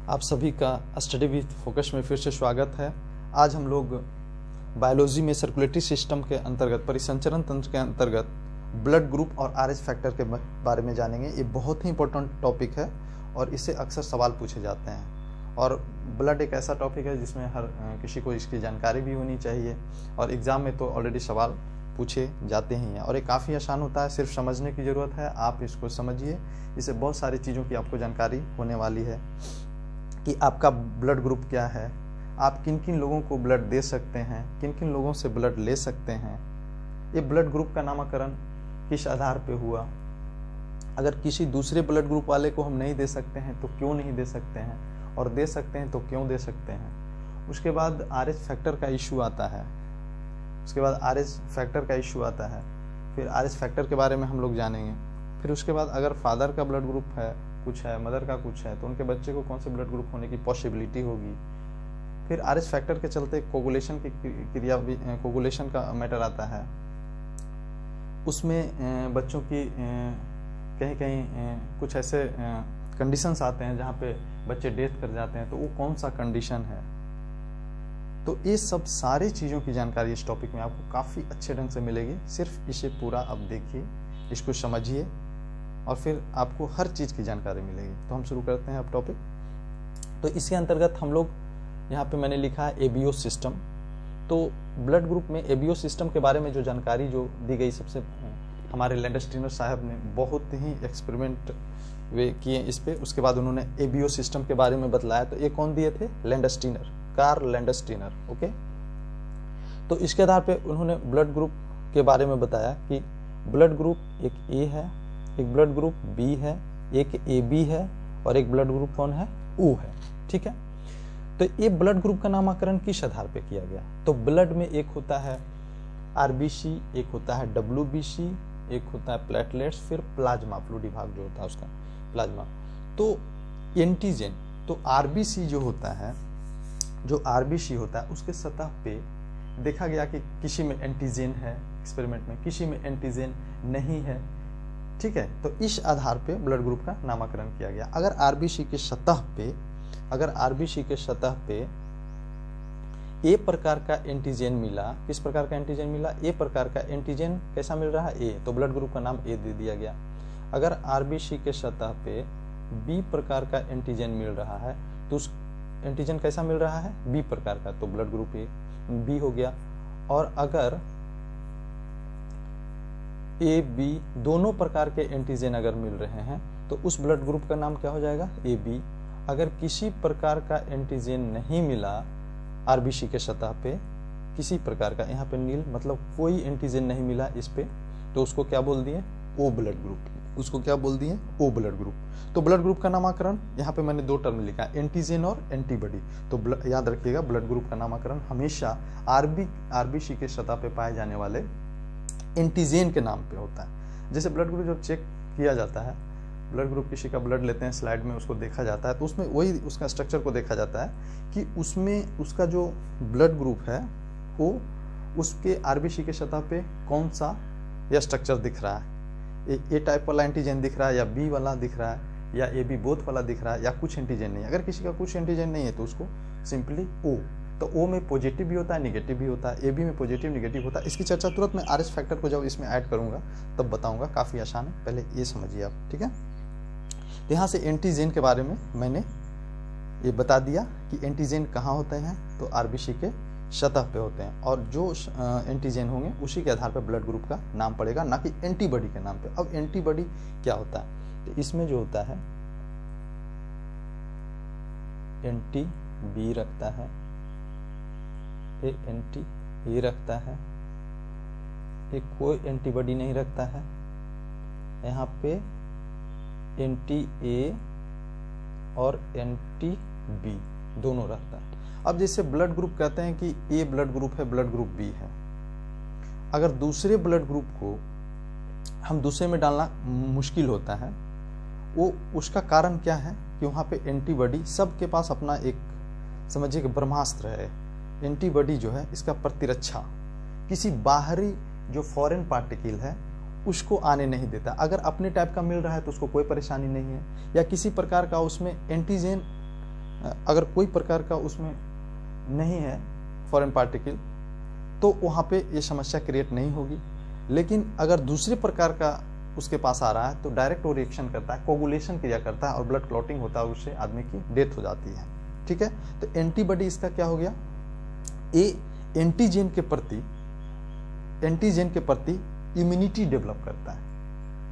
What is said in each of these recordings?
आप सभी का स्टडी विथ फोकस में फिर से स्वागत है। आज हम लोग बायोलॉजी में सर्कुलेटरी सिस्टम के अंतर्गत, परिसंचरण तंत्र के अंतर्गत ब्लड ग्रुप और आरएच फैक्टर के बारे में जानेंगे। ये बहुत ही इंपॉर्टेंट टॉपिक है और इससे अक्सर सवाल पूछे जाते हैं। और ब्लड एक ऐसा टॉपिक है जिसमें हर किसी को इसकी जानकारी भी होनी चाहिए और एग्ज़ाम में तो ऑलरेडी सवाल पूछे जाते ही हैं। और ये काफ़ी आसान होता है, सिर्फ समझने की ज़रूरत है। आप इसको समझिए, इससे बहुत सारी चीज़ों की आपको जानकारी होने वाली है कि आपका ब्लड ग्रुप क्या है, आप किन किन लोगों को ब्लड दे सकते हैं, किन किन लोगों से ब्लड ले सकते हैं, ये ब्लड ग्रुप का नामकरण किस आधार पे हुआ, अगर किसी दूसरे ब्लड ग्रुप वाले को हम नहीं दे सकते हैं तो क्यों नहीं दे सकते हैं, और दे सकते हैं तो क्यों दे सकते हैं। उसके बाद आरएच फैक्टर का इशू आता है, फिर आरएच फैक्टर के बारे में हम लोग जानेंगे। फिर उसके बाद अगर फादर का ब्लड ग्रुप है कुछ है, मदर का कुछ है, तो उनके बच्चे को कौन से ब्लड ग्रुप होने की पॉसिबिलिटी होगी। फिर आरएच फैक्टर के चलते कोगुलेशन की क्रिया, कोगुलेशन का मैटर आता है। उसमें बच्चों की कहीं कुछ ऐसे कंडीशंस आते हैं जहाँ पे बच्चे डेथ कर जाते हैं, तो वो कौन सा कंडीशन है। तो ये सब सारी चीज़ों की जानकारी इस टॉपिक में आपको काफ़ी अच्छे ढंग से मिलेगी। सिर्फ इसे पूरा अब देखिए, इसको समझिए और फिर आपको हर चीज़ की जानकारी मिलेगी। तो हम शुरू करते हैं अब टॉपिक। तो इसके अंतर्गत हम लोग यहाँ पे मैंने लिखा है एबीओ सिस्टम। तो ब्लड ग्रुप में एबीओ सिस्टम के बारे में जो जानकारी जो दी गई, सबसे हमारे लैंडस्टीनर साहब ने बहुत ही एक्सपेरिमेंट वे किए इस पे। उसके बाद उन्होंने एबीओ सिस्टम के बारे में बतलाया। तो ये कौन दिए थे? Landsteiner, Karl Landsteiner. ओके, तो इसके आधार पे उन्होंने ब्लड ग्रुप के बारे में बताया कि ब्लड ग्रुप एक ए है, एक ब्लड ग्रुप बी है, एक ए बी है और एक ब्लड ग्रुप कौन है? ओ है। ठीक है, तो ये ब्लड ग्रुप का नामकरण किस आधार पे किया गया? तो ब्लड में एक होता है आरबीसी, एक होता है डब्ल्यूबीसी, एक होता है प्लेटलेट्स, फिर प्लाज्मा, फ्लूइड भाग जो होता है उसका प्लाज्मा। तो एंटीजन, तो आरबीसी जो होता है, जो आरबीसी होता है उसके सतह पे देखा गया कि किसी में एंटीजन है एक्सपेरिमेंट में, किसी में एंटीजन नहीं है। ठीक है, तो इस आधार पे ब्लड ग्रुप का नामकरण किया गया। अगर आरबीसी के सतह पे ए प्रकार का एंटीजन मिला, किस प्रकार का एंटीजन मिला? ए प्रकार का एंटीजन कैसा मिल रहा है? ए, तो ब्लड ग्रुप का नाम ए दे दिया गया। अगर आरबीसी के सतह पे बी प्रकार का एंटीजन मिल रहा है, तो उस एंटीजन कैसा मिल रहा है? बी प्रकार का, तो ब्लड ग्रुप ए बी हो गया। और अगर ए बी दोनों प्रकार के एंटीजन अगर मिल रहे हैं तो उस ब्लड ग्रुप का नाम क्या हो जाएगा? A B. अगर किसी प्रकार का एंटीजन नहीं मिला आरबीसी के सतह पे, किसी प्रकार का, यहाँ पे नील मतलब कोई एंटीजन नहीं मिला इस पे, तो उसको क्या बोल दिए? O blood group. उसको क्या बोल दिए? O blood group. तो ब्लड ग्रुप का नामकरण यहाँ पे मैंने दो टर्म लिखा, एंटीजन और एंटीबॉडी। तो याद रखिएगा, ब्लड ग्रुप का नामकरण हमेशा आरबीसी के सतह पे पाए जाने वाले एंटीजन के नाम पे होता है। जैसे ब्लड ग्रुप जब चेक किया जाता है, ब्लड ग्रुप किसी का ब्लड लेते हैं, स्लाइड में उसको देखा जाता है, तो उसमें वही उसका स्ट्रक्चर को देखा जाता है कि उसमें उसका जो ब्लड ग्रुप है वो उसके आरबीसी के सतह पे कौन सा या स्ट्रक्चर दिख रहा है। ए टाइप वाला एंटीजन दिख रहा है या बी वाला दिख रहा है या ए बी बोथ वाला दिख रहा है या कुछ एंटीजन नहीं है। अगर किसी का कुछ एंटीजन नहीं है तो उसको सिंपली ओ। तो ओ में पॉजिटिव भी होता है, निगेटिव भी होता है, ए बी में पॉजिटिव निगेटिव होता है। इसकी चर्चा तुरंत मैं आरएच फैक्टर को जब इसमें ऐड करूंगा तब बताऊंगा, काफ़ी आसान है, पहले ये समझिए आप। ठीक है, तो यहाँ से एंटीजन के बारे में मैंने ये बता दिया कि एंटीजन कहाँ होते हैं, तो आरबीसी के सतह पे होते हैं और जो एंटीजन होंगे उसी के आधार पर ब्लड ग्रुप का नाम पड़ेगा, ना कि एंटीबॉडी के नाम पे। अब एंटीबॉडी क्या होता है? तो इसमें जो होता है एंटी बी रखता है, ये एंटी ए रखता है, ये कोई एंटीबॉडी नहीं रखता है। यहाँ पे एंटी ए और एंटी बी दोनों रहता है। अब जैसे ब्लड ग्रुप कहते हैं कि ए ब्लड ग्रुप है, ब्लड ग्रुप बी है। अगर दूसरे ब्लड ग्रुप को हम दूसरे में डालना मुश्किल होता है, वो उसका कारण क्या है कि वहाँ पे एंटीबॉडी, सबके पास अपना एक समझिए कि ब्रह्मास्त्र है। एंटीबॉडी जो है इसका प्रतिरक्षा किसी बाहरी जो फॉरेन पार्टिकल है उसको आने नहीं देता। अगर अपने टाइप का मिल रहा है तो उसको कोई परेशानी नहीं है, या किसी प्रकार का उसमें एंटीजन अगर कोई प्रकार का उसमें नहीं है फॉरेन पार्टिकल तो वहाँ पे ये समस्या क्रिएट नहीं होगी। लेकिन अगर दूसरे प्रकार का उसके पास आ रहा है तो डायरेक्ट वो रिएक्शन करता है, कोगुलेशन क्रिया करता है और ब्लड क्लॉटिंग होता है, उससे आदमी की डेथ हो जाती है। ठीक है, तो एंटीबॉडी इसका क्या हो गया, ये एंटीजन के प्रति इम्यूनिटी डेवलप करता है।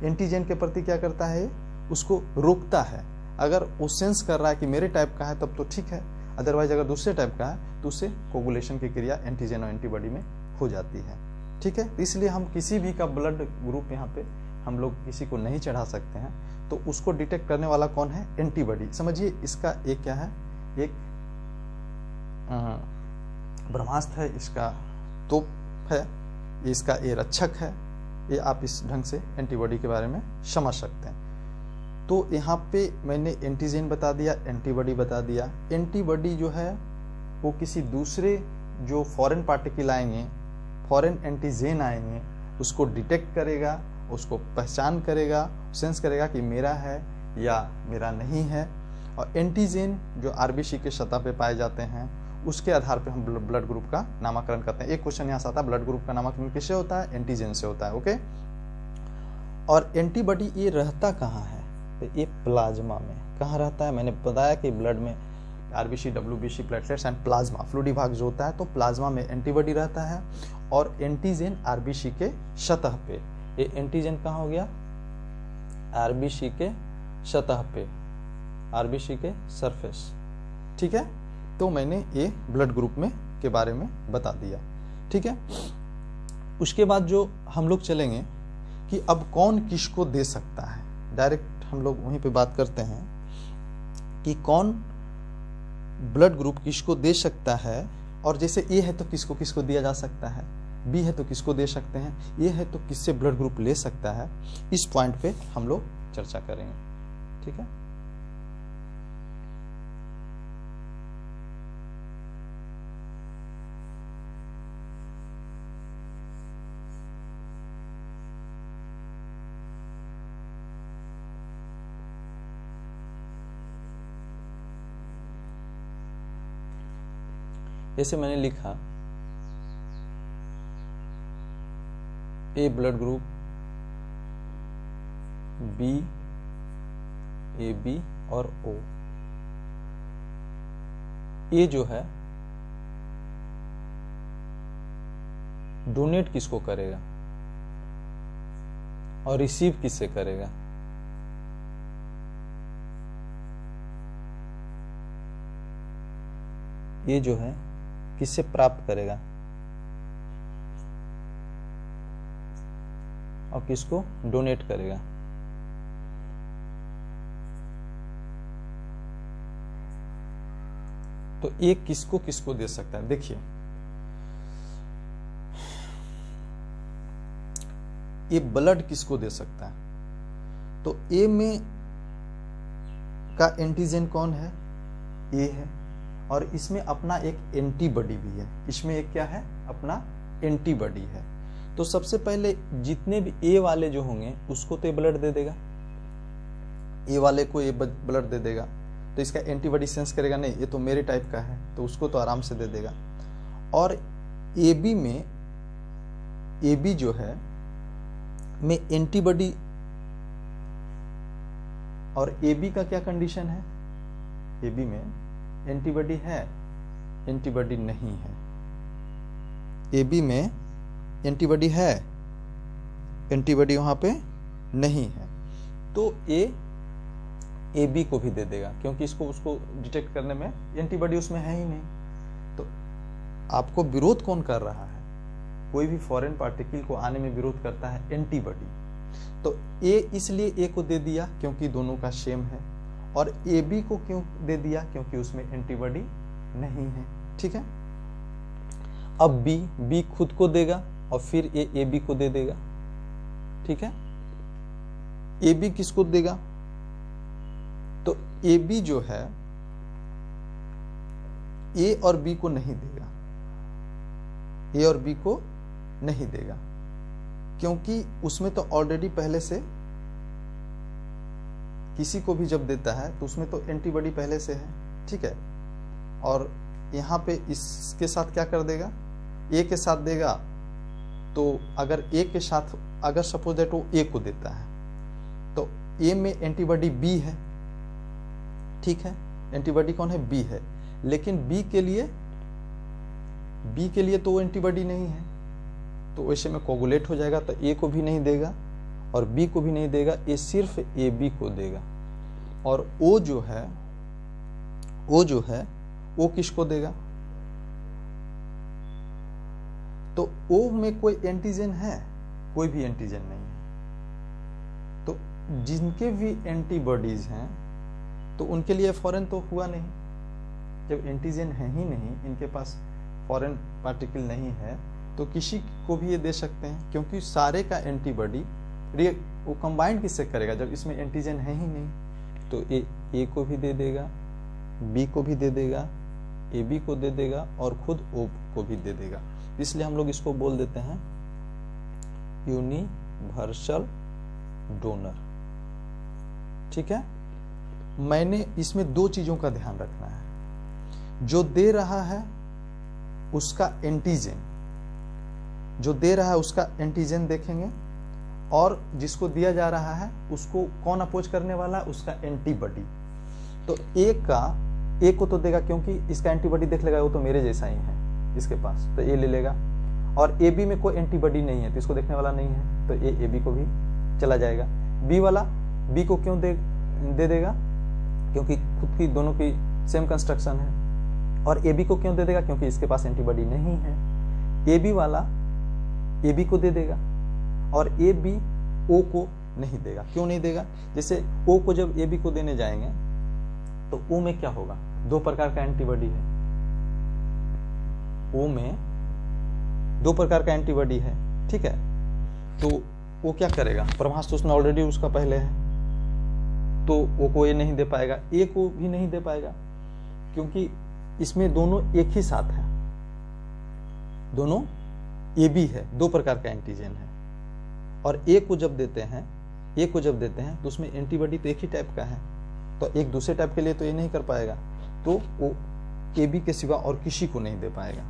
एंटीजन के प्रति क्या करता है, उसको रोकता है। अगर वो सेंस कर रहा है कि मेरे टाइप का है तब तो ठीक है, अदरवाइज अगर दूसरे टाइप का है तो उससे कोगुलेशन की क्रिया एंटीजन और एंटीबॉडी में हो जाती है। ठीक है, इसलिए हम किसी भी का ब्लड ग्रुप यहाँ पे हम लोग किसी को नहीं चढ़ा सकते हैं, तो उसको डिटेक्ट करने वाला कौन है, एंटीबॉडी। समझिए इसका एक क्या है, एक ब्रह्मास्त्र है, इसका तोप है, इसका ये रक्षक है। ये आप इस ढंग से एंटीबॉडी के बारे में समझ सकते हैं। तो यहाँ पे मैंने एंटीजन बता दिया, एंटीबॉडी बता दिया। एंटीबॉडी जो है वो किसी दूसरे जो फॉरेन पार्टिकल आएंगे, फॉरेन एंटीजन आएंगे, उसको डिटेक्ट करेगा, उसको पहचान करेगा, सेंस करेगा कि मेरा है या मेरा नहीं है। और एंटीजन जो आरबीसी के सतह पे पाए जाते हैं उसके आधार पे हम ब्लड ग्रुप का नामकरण करते हैं। एक क्वेश्चन यहाँ से आता है, ब्लड ग्रुप का नामकरण किससे होता है, एंटीजन से होता है। ओके, और एंटीबॉडी ये रहता कहाँ है, तो ये प्लाज्मा में कहाँ रहता है। मैंने बताया कि ब्लड में RBC, WBC, platelets and plasma, फ्लूइडी भाग जो होता है, तो प्लाज्मा में एंटीबॉडी रहता है और एंटीजन आरबीसी के सतह पे। ये एंटीजन कहाँ हो गया, आरबीसी के सतह पे, आरबीसी के सरफेस। ठीक है, तो मैंने ये ब्लड ग्रुप में के बारे में बता दिया। ठीक है, उसके बाद जो हम लोग चलेंगे कि अब कौन किसको दे सकता है, डायरेक्ट हम लोग वहीं पे बात करते हैं कि कौन ब्लड ग्रुप किसको दे सकता है। और जैसे ए है तो किसको किसको दिया जा सकता है, बी है तो किसको दे सकते हैं, ए है तो किससे ब्लड ग्रुप ले सकता है, इस पॉइंट पे हम लोग चर्चा करेंगे। ठीक है, जैसे मैंने लिखा A blood group, B, A B और ओ। ए जो है डोनेट किसको करेगा और रिसीव किससे करेगा, ये जो है किससे प्राप्त करेगा और किसको डोनेट करेगा। तो ये किसको किसको दे सकता है, देखिए ये ब्लड किसको दे सकता है, तो ए में का एंटीजन कौन है, ए है, और इसमें अपना एक एंटीबॉडी भी है। इसमें एक क्या है, अपना एंटीबॉडी है। तो सबसे पहले जितने भी ए वाले जो होंगे उसको तो ये ब्लड दे देगा, ए वाले को ये ब्लड दे देगा। तो इसका एंटीबॉडी सेंस करेगा, नहीं ये तो मेरे टाइप का है, तो उसको तो आराम से दे देगा। और ए बी में, ए बी जो है में एंटीबॉडी, और ए बी का क्या कंडीशन है, ए बी में एंटीबॉडी है, एंटीबॉडी नहीं है। ए बी में एंटीबॉडी है, एंटीबॉडी वहां पे नहीं है, तो ए बी को भी दे देगा, क्योंकि इसको उसको डिटेक्ट करने में एंटीबॉडी उसमें है ही नहीं। तो आपको विरोध कौन कर रहा है, कोई भी फॉरेन पार्टिकल को आने में विरोध करता है एंटीबॉडी। तो ए इसलिए ए को दे दिया क्योंकि दोनों का सेम है, और ए बी को क्यों दे दिया, क्योंकि उसमें एंटीबॉडी नहीं है। ठीक है, अब बी खुद को देगा और फिर ए बी को दे देगा। ठीक है, ए बी किसको देगा, तो ए बी जो है ए और बी को नहीं देगा, ए और बी को नहीं देगा, क्योंकि उसमें तो ऑलरेडी पहले से किसी को भी जब देता है तो उसमें तो एंटीबॉडी पहले से है। ठीक है, और यहाँ पे इसके साथ क्या कर देगा, ए के साथ देगा। तो अगर ए के साथ अगर सपोज दैट वो ए को देता है तो ए में एंटीबॉडी बी है, ठीक है, एंटीबॉडी कौन है, बी है, लेकिन बी के लिए तो एंटीबॉडी नहीं है, तो वैसे में कोगुलेट हो जाएगा, तो ए को भी नहीं देगा और बी को भी नहीं देगा, ये सिर्फ ए बी को देगा। और ओ जो है वो किसको देगा, तो ओ में कोई एंटीजन है, कोई भी एंटीजन नहीं है। तो जिनके भी एंटीबॉडीज हैं तो उनके लिए फॉरेन तो हुआ नहीं, जब एंटीजन है ही नहीं, इनके पास फॉरेन पार्टिकल नहीं है, तो किसी को भी ये दे सकते हैं, क्योंकि सारे का एंटीबॉडी वो कंबाइंड किससे करेगा जब इसमें एंटीजन है ही नहीं। तो ए को भी दे देगा, बी को भी दे देगा, ए बी को दे देगा और खुद ओ को भी दे देगा। इसलिए हम लोग इसको बोल देते हैं यूनिवर्सल डोनर, ठीक है। मैंने इसमें दो चीजों का ध्यान रखना है, जो दे रहा है उसका एंटीजन, देखेंगे, और जिसको दिया जा रहा है उसको कौन अपोज करने वाला है, उसका एंटीबॉडी। तो ए को तो देगा, क्योंकि इसका एंटीबॉडी देख लेगा वो तो मेरे जैसा ही है इसके पास, तो ए ले लेगा। और ए बी में कोई एंटीबॉडी नहीं है तो इसको देखने वाला नहीं है, तो ए बी को भी चला जाएगा। बी वाला बी को क्यों दे देगा, क्योंकि खुद की दोनों की सेम कंस्ट्रक्शन है। और ए बी को क्यों दे देगा, क्योंकि इसके पास एंटीबॉडी नहीं है। ए बी वाला ए बी को दे देगा और ए बी ओ को नहीं देगा। क्यों नहीं देगा, जैसे ओ को जब ए बी को देने जाएंगे तो ओ में क्या होगा, दो प्रकार का एंटीबॉडी है, ओ में दो प्रकार का एंटीबॉडी है, ठीक है। तो वो क्या करेगा, प्रभास तो उसने ऑलरेडी उसका पहले है, तो वो को ए नहीं दे पाएगा, ए को भी नहीं दे पाएगा, क्योंकि इसमें दोनों एक ही साथ है, दोनों ए बी है, दो प्रकार का एंटीजन है। और ए को जब देते हैं तो उसमें एंटीबॉडी तो एक ही टाइप का है, तो एक दूसरे टाइप के लिए तो ये नहीं कर पाएगा, तो वो ए बी के सिवा और किसी को नहीं दे पाएगा।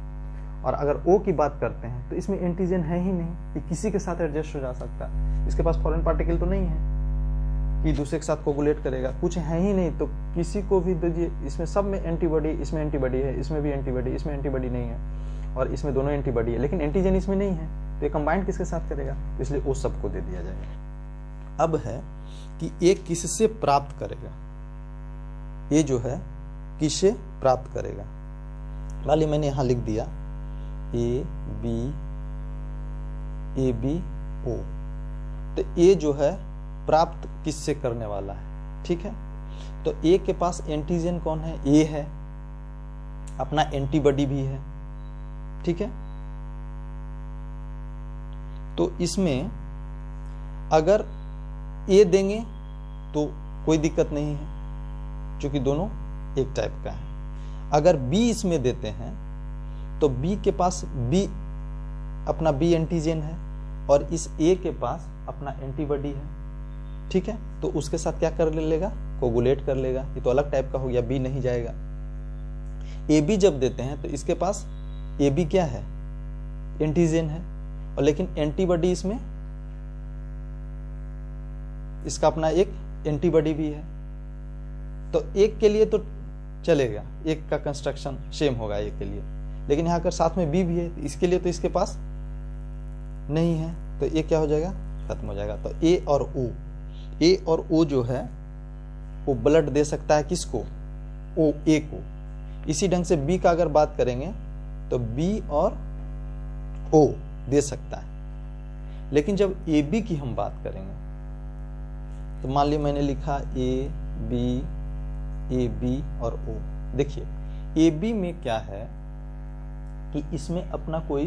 और अगर ओ की बात करते हैं तो इसमें एंटीजन है ही नहीं, ये किसी के साथ एडजस्ट हो जा सकता है, इसके पास फॉरेन पार्टिकल तो नहीं है कि दूसरे के साथ कोगुलेट करेगा, कुछ है ही नहीं, तो किसी को भी दीजिए। इसमें सब में एंटीबॉडी, इसमें एंटीबॉडी है, इसमें भी एंटीबॉडी, इसमें एंटीबॉडी नहीं है, और इसमें दोनों एंटीबॉडी है, लेकिन एंटीजन इसमें नहीं है, तो ये कंबाइंड किसके साथ करेगा, इसलिए वो सबको दे दिया जाएगा। अब है कि ये किससे प्राप्त करेगा, ये जो है किससे प्राप्त करेगा। मान लीजिए मैंने यहां लिख दिया ए बी ओ, तो ए जो है प्राप्त किससे करने वाला है, ठीक है। तो ए के पास एंटीजन कौन है, ए है, अपना एंटीबॉडी भी है, ठीक है। तो इसमें अगर ए देंगे तो कोई दिक्कत नहीं है, क्योंकि दोनों एक टाइप का है। अगर बी इसमें देते हैं तो बी के पास बी अपना बी एंटीजन है और इस ए के पास अपना एंटीबॉडी है, ठीक है। तो उसके साथ क्या कर लेगा, कोगुलेट कर लेगा, ये तो अलग टाइप का हो गया, बी नहीं जाएगा। ए बी जब देते हैं तो इसके पास ए बी क्या है, एंटीजन है, और लेकिन एंटीबॉडी इसमें इसका अपना एक एंटीबॉडी भी है, तो एक के लिए तो चलेगा, एक का कंस्ट्रक्शन सेम होगा एक के लिए, लेकिन यहाँ अगर साथ में बी भी है, इसके लिए तो इसके पास नहीं है, तो ये क्या हो जाएगा, खत्म हो जाएगा। तो ए और ओ जो है वो ब्लड दे सकता है किसको, ओ ए को। इसी ढंग से बी का अगर बात करेंगे तो बी और ओ दे सकता है, लेकिन जब ए बी की हम बात करेंगे तो मान लीजिए मैंने लिखा ए बी और ओ। देखिए ए बी में क्या है कि इसमें अपना कोई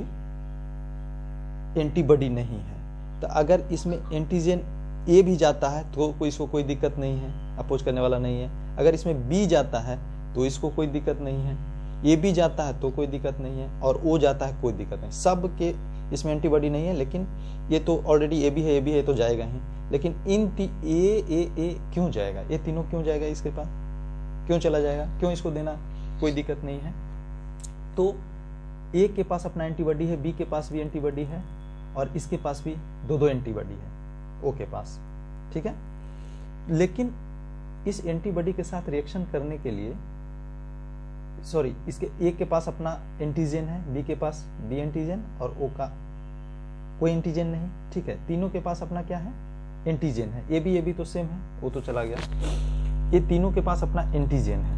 एंटीबॉडी नहीं है, तो अगर इसमें एंटीजन ए भी जाता है तो इसको कोई दिक्कत नहीं है, अपोज करने वाला नहीं है। अगर इसमें बी जाता है तो इसको कोई दिक्कत नहीं है, ए बी जाता है तो कोई दिक्कत नहीं है, और ओ जाता है कोई दिक्कत नहीं। सब के इसमें एंटीबॉडी नहीं है, लेकिन ये तो ऑलरेडी ए बी है तो जाएगा ही, लेकिन इन ए क्यों जाएगा, ये तीनों क्यों जाएगा इसके पास, क्यों चला जाएगा, क्यों इसको देना, कोई दिक्कत नहीं है। तो ए के पास अपना एंटीबॉडी है, बी के पास भी एंटीबॉडी है, और इसके पास भी दो एंटीबॉडी है ओ के पास, ठीक है। लेकिन इस एंटीबॉडी के साथ रिएक्शन करने के लिए, सॉरी, इसके ए के पास अपना एंटीजन है, बी के पास बी एंटीजन, और ओ का कोई एंटीजन नहीं, ठीक है। तीनों के पास अपना क्या है, एंटीजन है। ए बी तो सेम है, वो तो चला गया। ये तीनों के पास अपना एंटीजन है,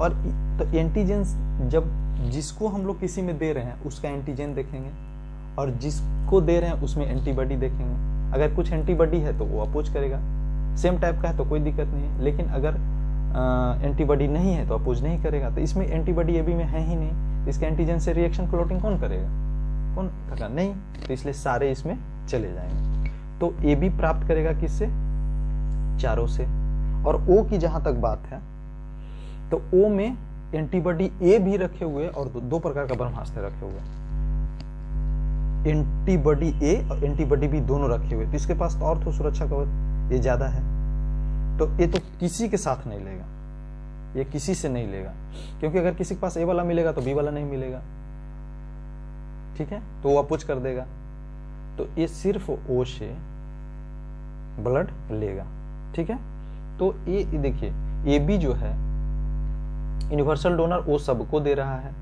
और तो एंटीजन जब जिसको हम लोग किसी में दे रहे हैं उसका एंटीजन देखेंगे, और जिसको दे रहे हैं उसमें एंटीबॉडी देखेंगे। अगर कुछ एंटीबॉडी है तो वो अपोज करेगा, सेम टाइप का है तो कोई दिक्कत नहीं है। लेकिन अगर एंटीबॉडी नहीं है तो अपोज नहीं करेगा। तो इसमें एंटीबॉडी ए बी में है ही नहीं, इसके एंटीजन से रिएक्शन क्लोटिंग कौन करेगा, कौन करेगा, नहीं। तो इसलिए सारे इसमें चले जाएंगे। तो ए बी प्राप्त करेगा किससे, चारों से। और ओ की जहां तक बात है तो ओ में एंटीबॉडी ए भी रखे हुए और दो प्रकार का ब्रह्मास्त्र रखे हुए, एंटीबॉडी ए और एंटीबॉडी बी दोनों रखे हुए। तो इसके पास तो और तो सुरक्षा कवच ये ज्यादा है, तो ये तो किसी के साथ नहीं लेगा, ये किसी से नहीं लेगा, क्योंकि अगर किसी के पास ए वाला मिलेगा तो बी वाला नहीं मिलेगा, ठीक है, तो वो अपोज कर देगा। तो ये सिर्फ ओ से ब्लड लेगा, ठीक है। तो ये देखिए, ए बी जो है यूनिवर्सल डोनर, वो सबको दे रहा है,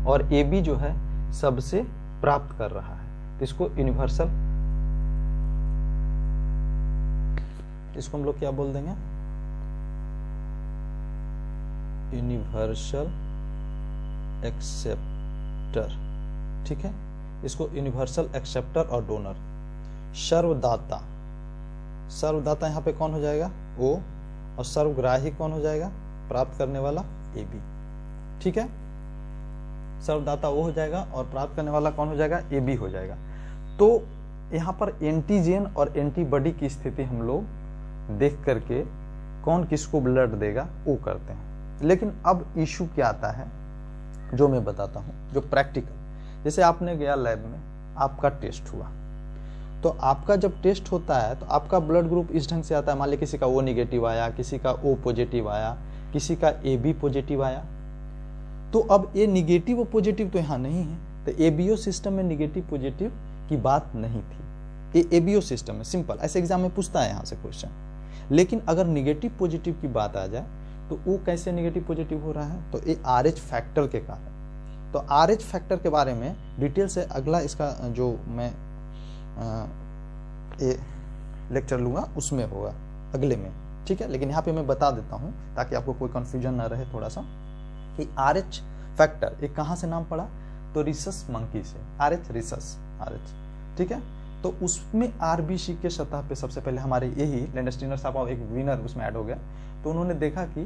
और ए बी जो है सबसे प्राप्त कर रहा है। तो इसको यूनिवर्सल, इसको हम लोग क्या बोल देंगे, यूनिवर्सल एक्सेप्टर, ठीक है। इसको यूनिवर्सल एक्सेप्टर और डोनर, सर्वदाता, सर्वदाता यहाँ पे कौन हो जाएगा, ओ, और सर्वग्राही कौन हो जाएगा, प्राप्त करने वाला ए बी, ठीक है। सर्वदाता वो हो जाएगा और प्राप्त करने वाला कौन हो जाएगा, ए बी हो जाएगा। तो यहाँ पर एंटीजन और एंटीबॉडी की स्थिति हम लोग देख करके कौन किसको ब्लड देगा वो करते हैं। लेकिन अब इशू क्या आता है, जो मैं बताता हूं, जो प्रैक्टिकल, जैसे आपने गया लैब में, आपका टेस्ट हुआ, तो आपका जब टेस्ट होता है तो आपका ब्लड ग्रुप इस ढंग से आता है। मान लीजिए किसी का ओ निगेटिव आया, किसी का ओ पॉजिटिव आया, किसी का ए बी पॉजिटिव आया। तो अब ये निगेटिव और पॉजिटिव तो यहाँ नहीं है, तो एबीओ सिस्टम में निगेटिव पॉजिटिव की बात नहीं थी। ये एबीओ सिस्टम में सिंपल, ऐसे एग्जाम में पूछता है यहाँ से क्वेश्चन। लेकिन अगर निगेटिव पॉजिटिव की बात आ जाए तो वो कैसे निगेटिव पॉजिटिव हो रहा है, तो ये RH फैक्टर के कारण। तो RH फैक्टर के बारे में डिटेल से अगला इसका जो मैं ये लेक्चर लूंगा उसमें होगा, अगले में, ठीक है। लेकिन यहाँ पे मैं बता देता हूँ ताकि आपको कोई कंफ्यूजन ना रहे थोड़ा सा, कि RH फैक्टर एक कहाँ से नाम पड़ा, तो रिसस मंकी से, RH रिसस, RH, ठीक है। तो उसमें RBC के सतह पे सबसे पहले हमारे यही लैंडस्टीनर साहब एक विनर उसमें ऐड हो गया। तो उन्होंने देखा कि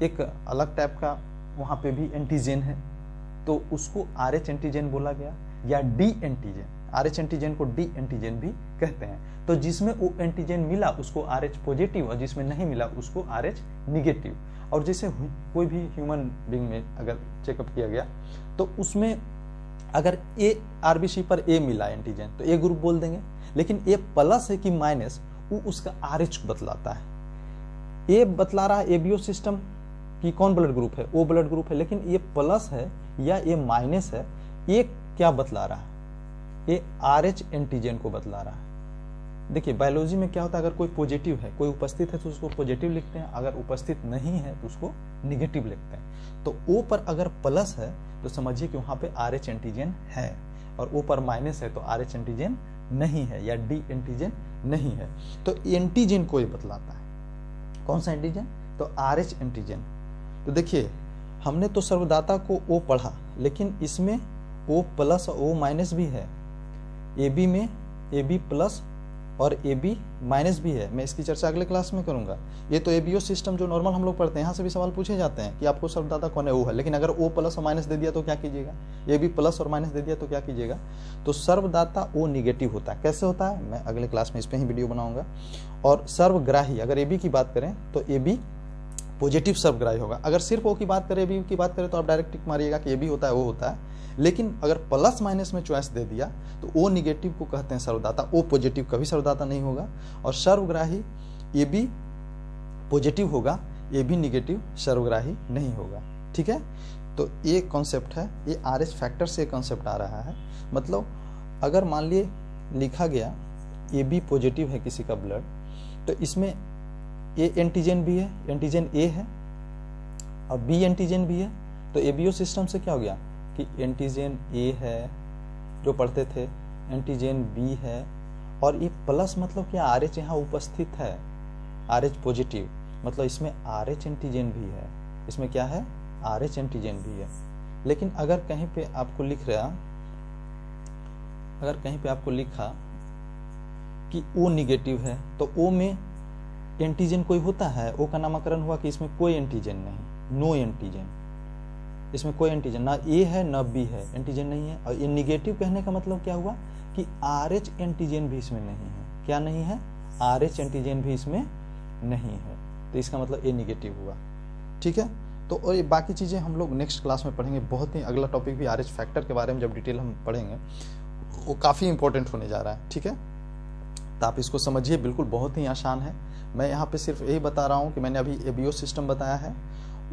एक अलग टाइप का वहाँ पे भी एंटीजन है, तो उसको RH एंटीजन बोला गया, या डी एंटीजन, RH एंटीजन को डी एंटीजन भी कहते हैं। तो जिसमें वो एंटीजन मिला उसको RH पॉजिटिव, और जिसमें नहीं मिला उसको RH निगेटिव। और जैसे कोई भी ह्यूमन बीइंग में अगर चेकअप किया गया तो उसमें अगर ए RBC पर ए मिला एंटीजन तो ए ग्रुप बोल देंगे, लेकिन ए प्लस है कि माइनस वो उसका RH बतलाता है। ए बतला रहा है एबीओ सिस्टम की कौन ब्लड ग्रुप है, ओ ब्लड ग्रुप है, लेकिन ये प्लस है या ये माइनस है, ये क्या बतला रहा है, ये RH एंटीजन को बतला रहा है। देखिए बायोलॉजी में क्या होता है, अगर कोई पॉजिटिव है, कोई उपस्थित है तो उसको पॉजिटिव लिखते हैं, अगर उपस्थित नहीं है तो उसको निगेटिव लिखते हैं। तो ओ पर अगर प्लस है तो समझिए कि वहां पे RH एंटीजन है, और ओ पर माइनस है तो RH एंटीजन नहीं है या डी एंटीजन नहीं है। तो एंटीजन को ये बतलाता है, कौन सा एंटीजन, तो RH एंटीजन। तो देखिए हमने तो सर्वदाता को ओ पढ़ा, लेकिन इसमें ओ प्लस और ओ माइनस भी है, AB में AB प्लस और AB माइनस भी है। मैं इसकी चर्चा अगले क्लास में करूंगा। ये तो एबीओ सिस्टम जो नॉर्मल हम लोग पढ़ते हैं, यहाँ से भी सवाल पूछे जाते हैं कि आपको सर्वदाता कौन है, वो है। लेकिन अगर O प्लस और माइनस दे दिया तो क्या कीजिएगा, AB प्लस और माइनस दे दिया तो क्या कीजिएगा। तो सर्वदाता O निगेटिव होता है। कैसे होता है मैं अगले क्लास में इस पर ही वीडियो बनाऊंगा। और सर्वग्राही अगर AB की बात करें तो AB पॉजिटिव सर्वग्राही होगा। अगर सिर्फ O की बात करें, AB की बात करें तो आप डायरेक्ट टिक मारिएगा कि AB होता है, वो होता है। लेकिन अगर प्लस माइनस में चॉइस दे दिया तो O निगेटिव को कहते हैं सर्वदाता, O पॉजिटिव कभी सर्वदाता नहीं होगा। और सर्वग्राही AB पॉजिटिव होगा ए बी निगेटिव सर्वग्राही नहीं होगा। ठीक है, तो ये कॉन्सेप्ट है, ये RH फैक्टर से कॉन्सेप्ट आ रहा है। मतलब अगर मान लिए लिखा गया ए बी पॉजिटिव है किसी का ब्लड, तो इसमें ए एंटीजन भी है, एंटीजन ए है, और बी एंटीजन भी है, तो एबीओ सिस्टम से क्या हो गया कि एंटीजन ए है जो पढ़ते थे, एंटीजन बी है, और ये प्लस मतलब क्या RH यहाँ उपस्थित है, RH पॉजिटिव, मतलब इसमें RH एंटीजन भी है, इसमें क्या है RH एंटीजन भी है। लेकिन अगर कहीं पे आपको लिख रहा, अगर कहीं पे आपको लिखा कि O निगेटिव है, तो O में एंटीजन कोई होता है, O का नामकरण हुआ कि इसमें कोई एंटीजन नहीं, नो एंटीजन, इसमें कोई एंटीजन ना A है ना B है, एंटीजन नहीं है। और ये निगेटिव कहने का मतलब क्या हुआ कि RH एंटीजन भी इसमें नहीं है, क्या नहीं है, RH एंटीजन भी इसमें नहीं है, तो इसका मतलब A निगेटिव हुआ। ठीक है, तो और ये बाकी चीज़ें हम लोग नेक्स्ट क्लास में पढ़ेंगे। बहुत ही अगला टॉपिक भी RH फैक्टर के बारे में जब डिटेल हम पढ़ेंगे, वो काफ़ी इंपॉर्टेंट होने जा रहा है। ठीक है, तो आप इसको समझिए, बिल्कुल बहुत ही आसान है। मैं यहाँ पे सिर्फ यही बता रहा हूँ कि मैंने अभी एबीओ सिस्टम बताया है,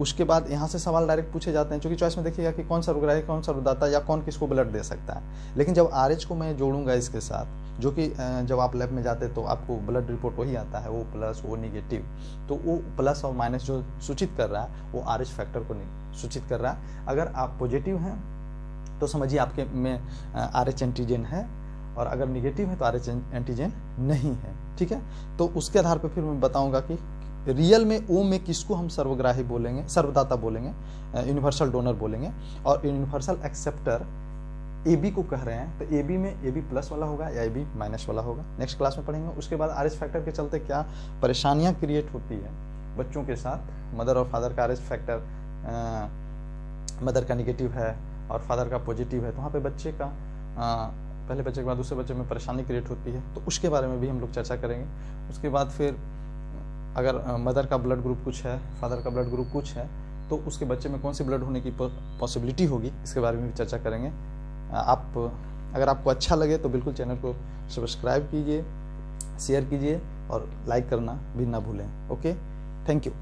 उसके बाद यहाँ से सवाल डायरेक्ट पूछे जाते हैं, क्योंकि चॉइस में देखिएगा कि कौन सा रुग्राही, कौन सा रुदाता, या कौन किसको ब्लड दे सकता है। लेकिन जब RH को मैं जोड़ूंगा इसके साथ, जो कि जब आप लैब में जाते तो आपको ब्लड रिपोर्ट वही आता है, वो प्लस वो निगेटिव, तो वो प्लस और माइनस जो सूचित कर रहा है वो RH फैक्टर को सूचित कर रहा है। अगर आप पॉजिटिव हैं तो समझिए आपके में RH एंटीजन है, और अगर निगेटिव है तो RH एंटीजन नहीं है। ठीक है, तो उसके आधार पर फिर मैं बताऊंगा कि रियल में O में किसको हम सर्वग्राही बोलेंगे, सर्वदाता बोलेंगे, यूनिवर्सल डोनर बोलेंगे, और यूनिवर्सल एक्सेप्टर AB को कह रहे हैं, तो AB में AB प्लस वाला होगा या AB माइनस वाला होगा। नेक्स्ट क्लास में पढ़ेंगे। उसके बाद RH फैक्टर के चलते क्या परेशानियां क्रिएट होती है बच्चों के साथ। मदर और फादर का RH फैक्टर, मदर का निगेटिव है और फादर का पॉजिटिव है, तो वहाँ पे बच्चे का पहले बच्चे के बाद दूसरे बच्चे में परेशानी क्रिएट होती है, तो उसके बारे में भी हम लोग चर्चा करेंगे। उसके बाद फिर अगर मदर का ब्लड ग्रुप कुछ है, फादर का ब्लड ग्रुप कुछ है, तो उसके बच्चे में कौन सी ब्लड होने की पॉसिबिलिटी होगी, इसके बारे में भी चर्चा करेंगे। अगर आपको अच्छा लगे तो बिल्कुल चैनल को सब्सक्राइब कीजिए, शेयर कीजिए और लाइक करना भी ना भूलें। Okay, thank you.